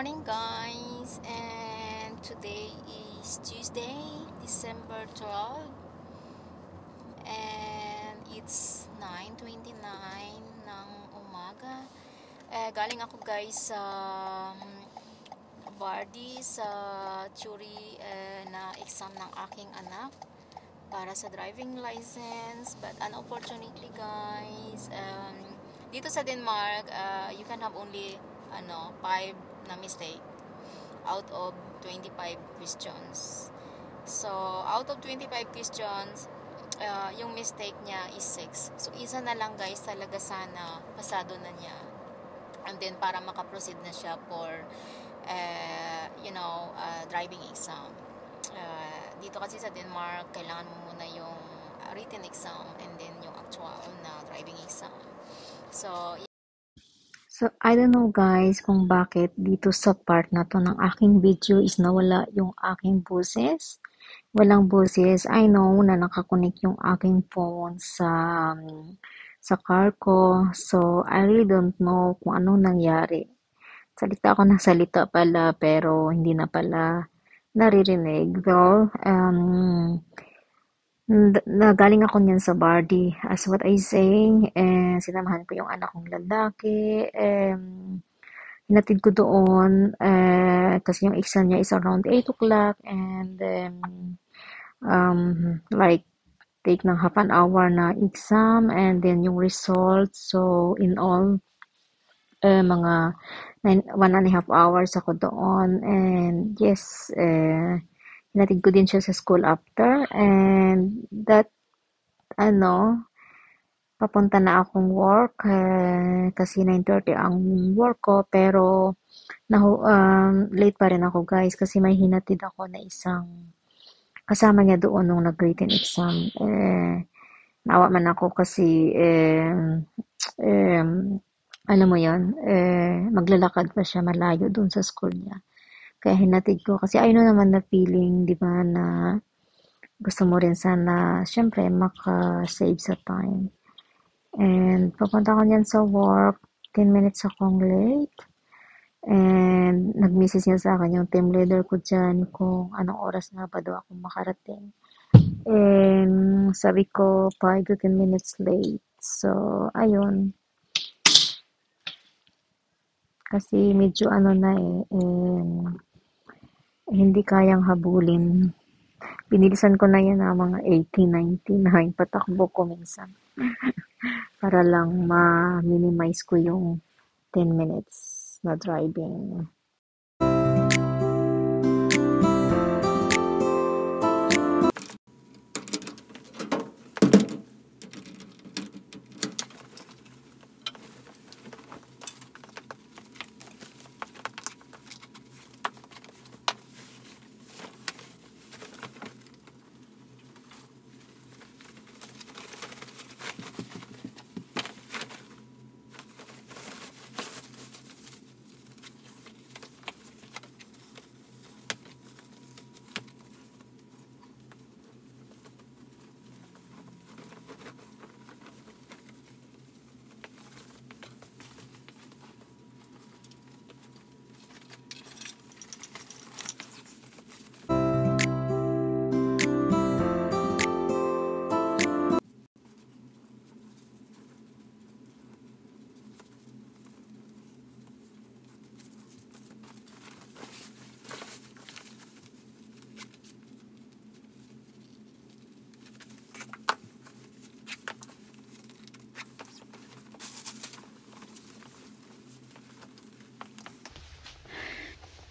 morning guys, and today is Tuesday, December 12, and it's 9:29 ng umaga. Galing ako guys sa Bardi sa theory na exam ng aking anak para sa driving license, but unfortunately guys, dito sa Denmark, you can have only 5 na mistake out of 25 questions. So out of 25 questions, yung mistake niya is 6. So isa na lang guys, talaga sana pasado na niya, and then para makaproceed na siya for driving exam. Dito kasi sa Denmark, kailangan mo muna yung written exam and then yung actual na driving exam. So I don't know guys kung bakit dito sa part na to ng aking video is nawala yung aking boses. Walang boses. I know na nakakonek yung aking phone sa car ko. So, I really don't know kung anong nangyari. Salita ako ng salita pala pero hindi na pala naririnig. Well, nagaling ako niyan sa Bardi. As what I say, sinamahan ko yung anak kong lalaki. Hinatid ko doon kasi yung exam niya is around 8 o'clock and like take ng half an hour na exam and then yung results. So, in all, mga 1.5 hours ako doon, and yes, hinatid ko din siya sa school after, and that papunta na akong work kasi 9:30 ang work ko, pero late pa rin ako guys kasi may hinatid ako na isang kasama niya doon nung nag-written exam. Naawa man ako kasi alam mo yon, maglalakad pa siya malayo doon sa school niya. Kaya hinatid ko kasi I know naman na feeling, di ba, na gusto mo rin sana, syempre, maka-save sa time. And papunta ko niyan sa work, 10 minutes akong late. And nag-message niya sa akin yung team leader ko dyan kung anong oras nga ba daw ako makarating. And sabi ko, 5 to 10 minutes late. So, ayun. Kasi medyo hindi kayang habulin. Pinilisan ko na yan na mga 80, 90 patakbo ko minsan. Para lang ma-minimize ko yung 10 minutes na driving.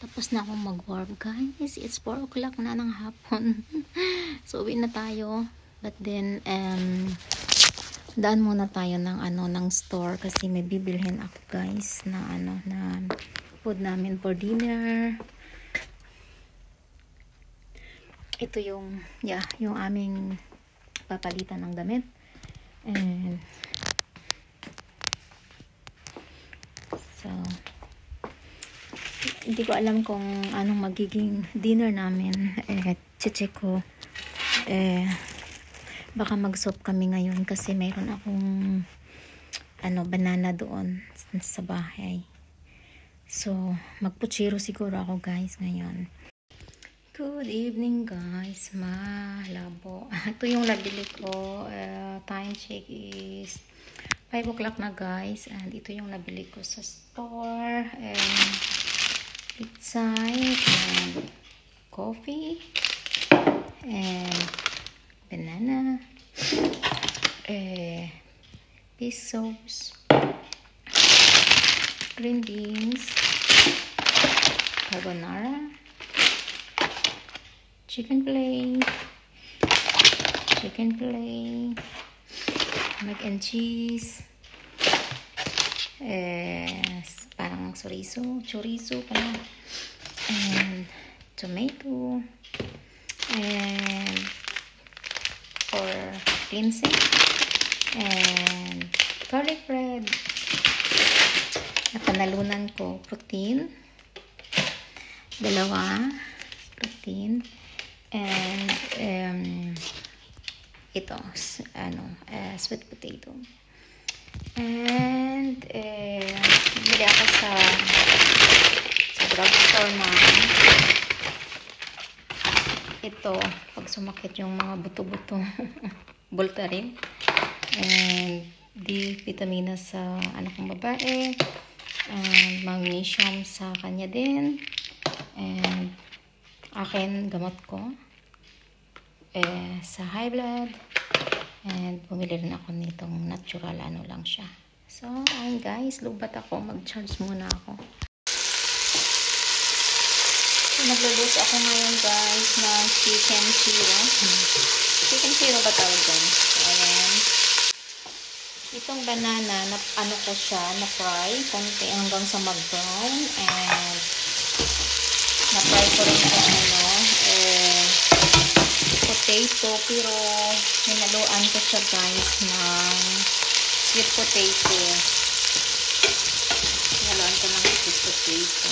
Tapos na akong mag-work guys. It's 4 o'clock na ng hapon. So, uwi na tayo. But then, daan muna tayo ng store kasi may bibilhin ako guys na na food namin for dinner. Ito yung aming papalitan ng damit. And so, hindi ko alam kung anong magiging dinner namin. Check ko. Baka mag-soup kami ngayon kasi mayroon akong banana doon sa bahay. So, magpuchiro siguro ako guys ngayon. Good evening guys, malabo. Ito yung nabili ko. Time check is 5 o'clock na guys. And ito yung nabili ko sa store. And pizza and coffee. And banana. Fish sauce. Green beans. Carbonara. Chicken fillet, mac and cheese, parang chorizo pala, and tomato, and for cleansing, and garlic bread. Napanalunan ko protein, 2 protein, and ito sweet potato, and bili ako sa drugstore na ito pag sumakit yung mga buto-buto Voltaren, and D vitamina sa anak kong babae, and magnesium sa kanya din, and akin gamot ko sa high blood, and bumili rin ako nitong natural lang siya. So ayun guys, lubat ako, mag-charge muna ako. So nagluluto ako ngayon guys ng chicken chiro ba tawag dyan? So ayan, itong banana na ko siya na fry konti hanggang sa mag-brown, and na-fry ko rin yung potato, pero hinaluan ko siya guys ng sweet potato. Hinaluan ko ng sweet potato.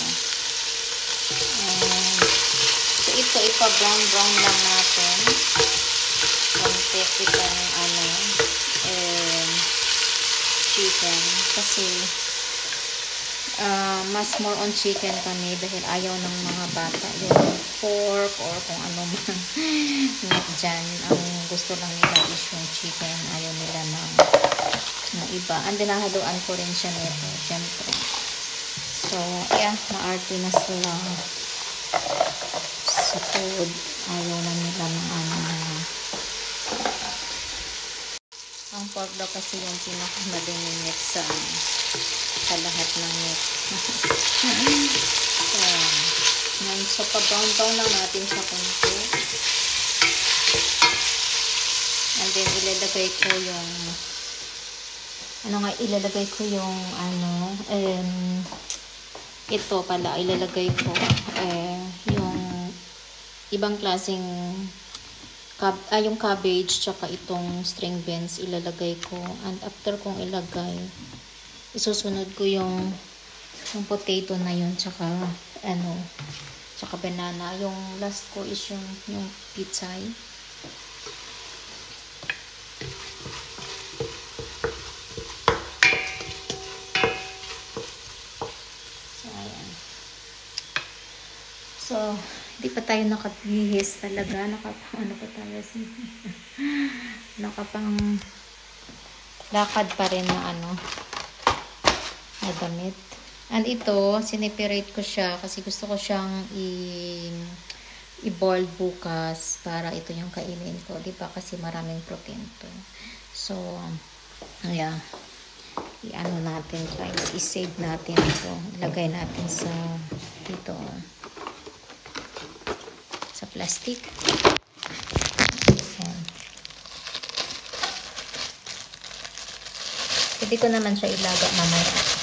So ito, ipa-brown lang natin. Konti itong chicken. Kasi mas more on chicken kami dahil ayaw ng mga bata yung pork or kung ano man meat dyan. Ang gusto lang nila is yung chicken, ayaw nila ng iba. And dinahaluan ko rin siya nito, syempre. So yeah, maarte na sila sa food. Ayaw lang nila ng ang pork daw kasi yung pinakamadumi meat sa lahat ng meat. So pa-brown lang natin sa konti. And then ilalagay ko yung ito pala, ilalagay ko yung ibang klaseng yung cabbage tsaka itong string beans ilalagay ko. And after kong ilagay, isusunod ko yung potato na yun tsaka banana. Yung last ko is yung pizza. So ayan. So hindi pa tayo nakabihis talaga, nakapang lakad pa rin na na damit. And ito, sineperate ko siya kasi gusto ko siyang i-boil bukas para ito yung kainin ko. Di ba? Kasi maraming protein to. So, yeah. Natin guys. I-save natin ito. Ilagay natin sa dito. Sa plastic. Ayan. Pwede ko naman siya ilaga mamaya.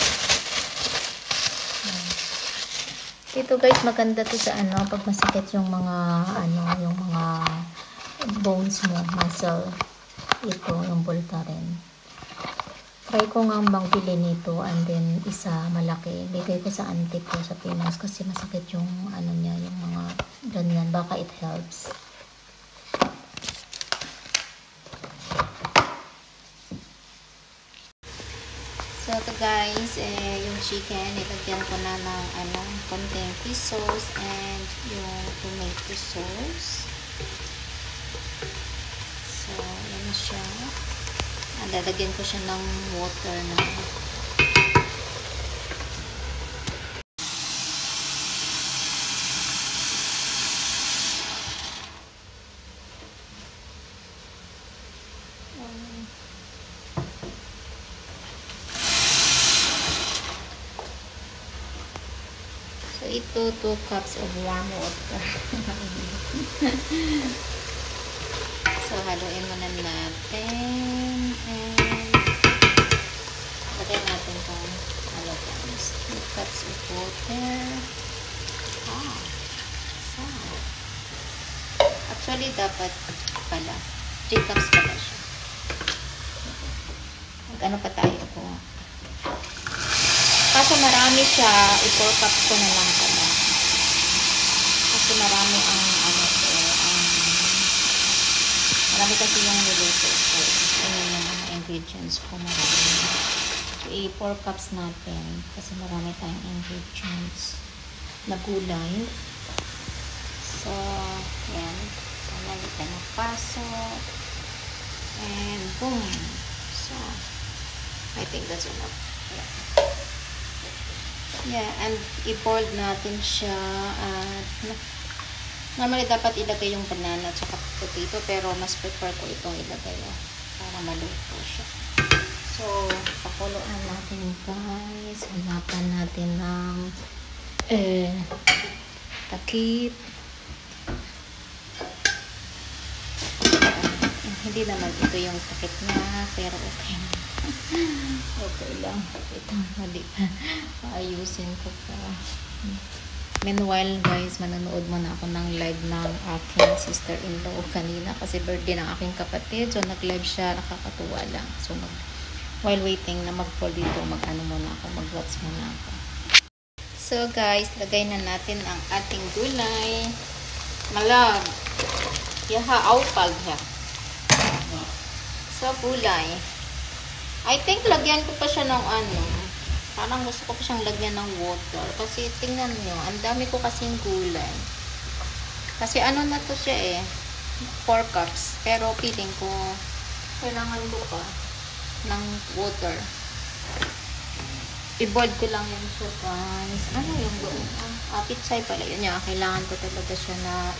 Ito guys, maganda to sa pag masakit yung mga yung mga bones mo, muscle. Ito yung Voltaren. Try ko nga bang bili nito, and then isa malaki. Bigay ko sa auntie ko sa Pinas kasi masakit yung niya, yung mga ganyan. Baka it helps. So, ito guys, yung chicken, nilagyan ko na ng konting fish sauce and yung tomato sauce. So, yan na siya. Lalagyan ko siya ng water na. So, ito 2 cups of warm water. So, haluin muna natin. And, lagay natin itong 2 cups of water. So, actually, dapat pala. 3 cups pala siya. Mag-ano pa tayo po. Kaso marami siya, 4 cups ko na lang pala. Kasi marami ang marami kasi yung niluto ko. Ayun yung mga ingredients ko marami. So, 4 cups natin kasi marami tayong ingredients na gulay. So, yan. Sana ito na pasok. And boom. So, I think that's enough. Yeah, and i-fold natin siya at normally dapat ilagay yung banana at saka potato pero mas prefer ko itong ilagay para maluto siya. So, pakuluan natin guys. Hanapan natin ng takip. Hindi naman ito yung takip niya pero okay na. Okay lang. Ito, mali. Ayusin ko pa. Meanwhile, guys, manonood muna ako ng live ng aking sister-in-law kanina kasi birthday ng aking kapatid. So, nag-live siya. Nakakatuwa lang. So, while waiting na mag-fall dito, mag-ano muna ako, mag-watch muna ako. So, guys, lagay na natin ang ating gulay. Malag. Yaha, awpag siya. So, gulay. I think lagyan ko pa siya ng parang gusto ko pa siyang lagyan ng water. Kasi tingnan nyo, ang dami ko kasing gulay. Kasi na to siya 4 cups. Pero feeling ko, kailangan ko pa ng water. I-boil ko lang yan siya guys. Ano yung doon? Pitsay pala yun. Kailangan ko talaga siya na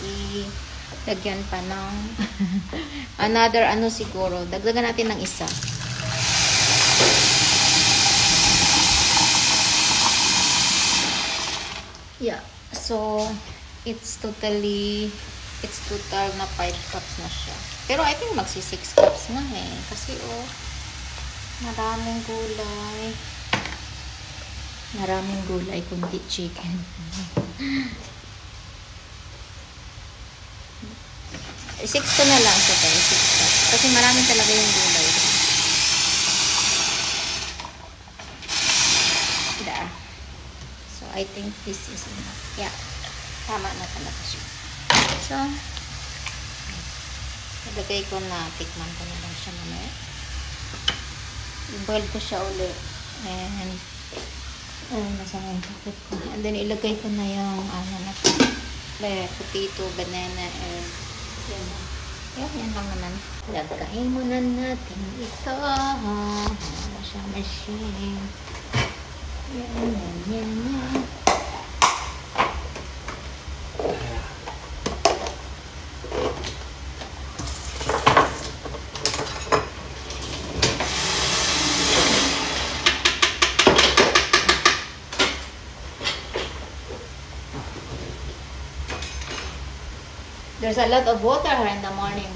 lagyan pa ng another siguro. Dagdagan natin ng isa. Yeah, so it's total na 5 cups na siya. Pero I think magsi 6 cups na kasi maraming gulay. Maraming gulay kundi chicken. 6 ko na lang siya tayo, 6 cups. Kasi marami talaga yung gulay. I think this is enough. Yeah. Tama na talaga siya. So, ilagay ko na, tikman ko na lang siya mamaya. I-boil ko siya ulit. And, nasaan yung takip ko. And then, ilagay ko na yung, potato, banana, and, yan lang naman. Lagayin muna natin ito. Siya machine. Yan. There's a lot of water here in the morning.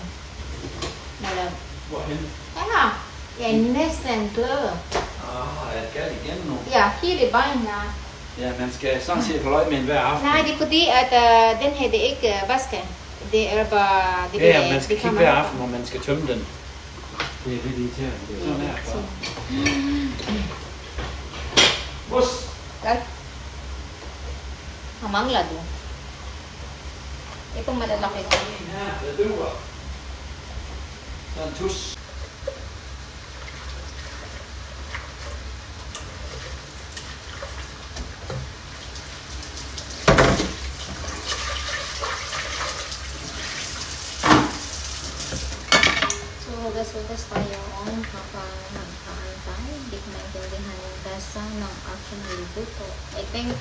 Hvorhen? I næsten glad. Er det galt igen nu? Ja, hele vejen. Ja, man skal sådan set holde øje med en hver aften. Nej, det er fordi, at den her, det er ikke vasket. Det er bare... Det Ja, man skal kigge hver aften, hvor man skal tømme den. Det er lidt irriterende. Det er sådan her. Bus! Tak. Ang mangla doon. Itong malalaki ko. Ja, det duer. Så en tus. ugas-ugas tayo habang nag-aantay. Hindi ko maintindihan yung lasa ng aking niluto. I think,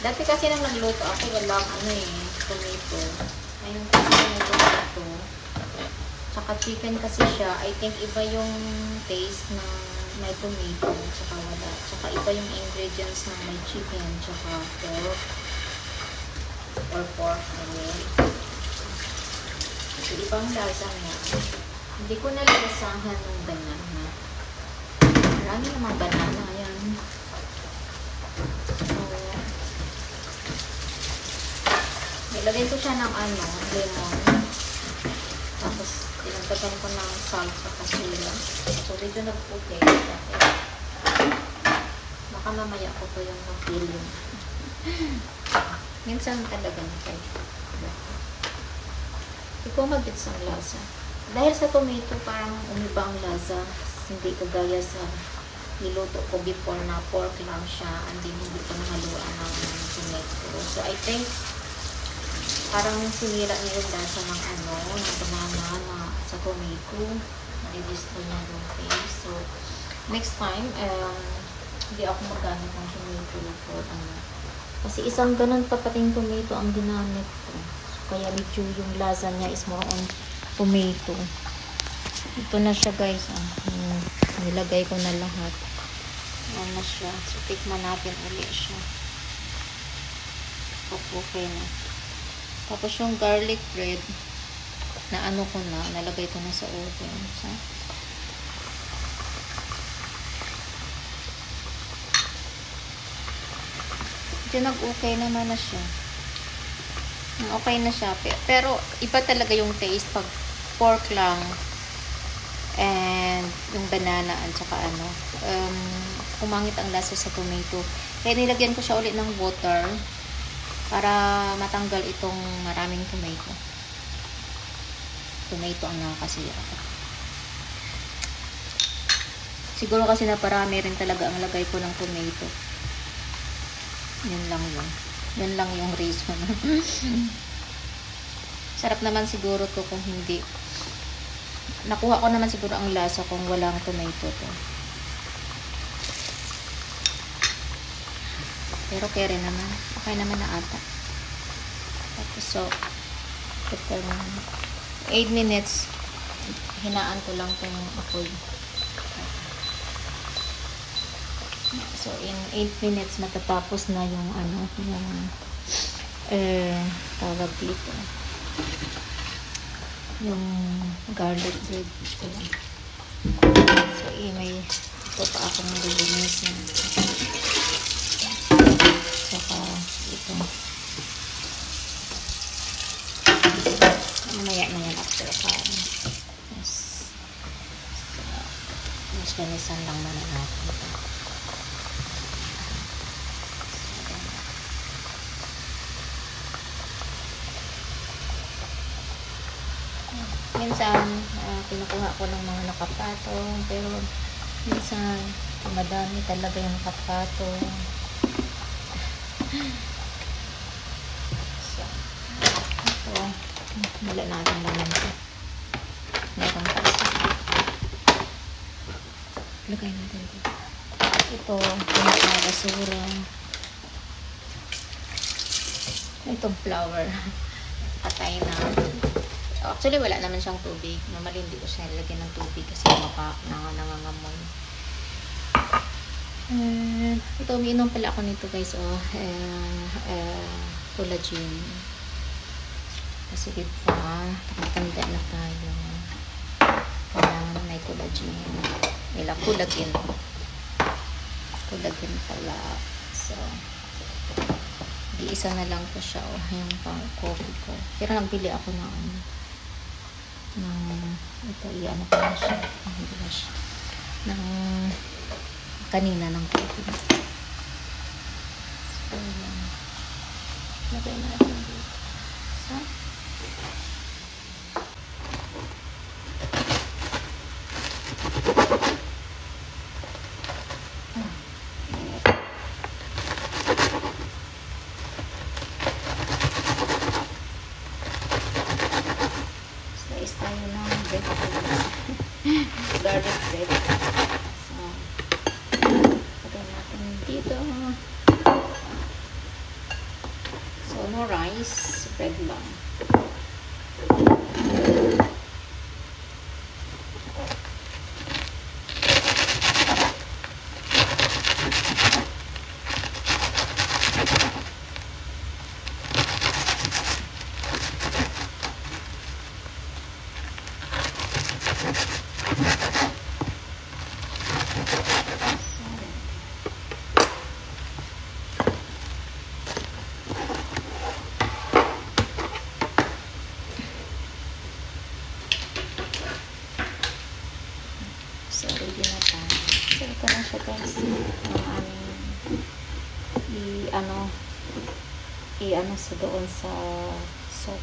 dati kasi nang nagluto ako, walang tomato. Ngayon kasi nagluto. Tsaka chicken kasi siya. I think iba yung taste ng may tomato. Tsaka wala. Tsaka iba yung ingredients ng may chicken. Tsaka pork. Or pork. So, ibang lasa niya. Hindi ko nalalasahan ng banana. Marami namang banana. Ayan. So, nilagay ko siya ng lemon. Tapos, dinagdagan ko ng salt sa kasila. So, medyo nag-okay. Baka mamaya ko po yung mag-feeling. Minsan talaga na ikaw mag-gets ang lasa. Dahil sa tomato, parang umiba ang lasa. Hindi kagaya sa niluto ko before na pork lang siya and then hindi ko nahaluan ng tomato. So, I think parang sinira niya yung lasa ng ng banana na sa tomato. Nai-destroy niya yung taste. So, next time, hindi ako magamit ng tomato for kasi isang ganun papating tomato ang ginamit ko. Kaya medyo yung lasa niya is more on tomato. Ito na siya guys. Nilagay ko na lahat. Ayan na siya. So, tikman natin ulit siya. Okay na. Tapos yung garlic bread na ko na, nalagay ko na sa oven. So, nag-okay naman na siya. Okay na siya. Pero, iba talaga yung taste pag pork lang and yung banana at saka umangit ang lasa sa tomato. Kaya nilagyan ko siya ulit ng water para matanggal itong maraming tomato. Tomato ang nakakasira. Siguro kasi na parami rin talaga ang lagay ko ng tomato. Yun lang yun. Yun lang yung reason. Sarap naman siguro to kung hindi. Nakuha ko naman siguro ang lasa kung walang tomato to. Pero kaya rin naman. Okay naman na ata. Tapos so, 8 minutes. Hinaan ko lang itong apoy. So, in 8 minutes, matatapos na yung tawag dito. Yung garlic bread. So, may ito pa akong lilinisin. Saka, ito. Mamaya na yan after kain. Yes. So, mas linisan lang muna natin ito. Minsan, kinukuha ko ng mga nakapatong, pero minsan, madami talaga yung nakapatong. So, ito, wala natin naman ito. Meron pa isa. Lagay natin ito. Ito, pinaka-basura. Itong flour. Patay na. Actually, wala naman siyang tubig. Normally, hindi ko siya nilagyan ng tubig kasi nangangamoy. Ito, umiinom pala ako nito guys. Collagen. Kasi dito, nakatanda na tayo. Kailangan may collagen. Collagen. Collagen pala. So, isa na lang po siya. Yung pang coffee ko. Pero nagbili ako ng ito, iyan ko na siya. Ng kanina ng coffee. So, lagay natin dito. So, tayo ng breakfast. cheese bread lang. So, ready na tayo. So, ito na siya guys. Ang aming i-ano sa doon sa soap.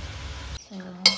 So,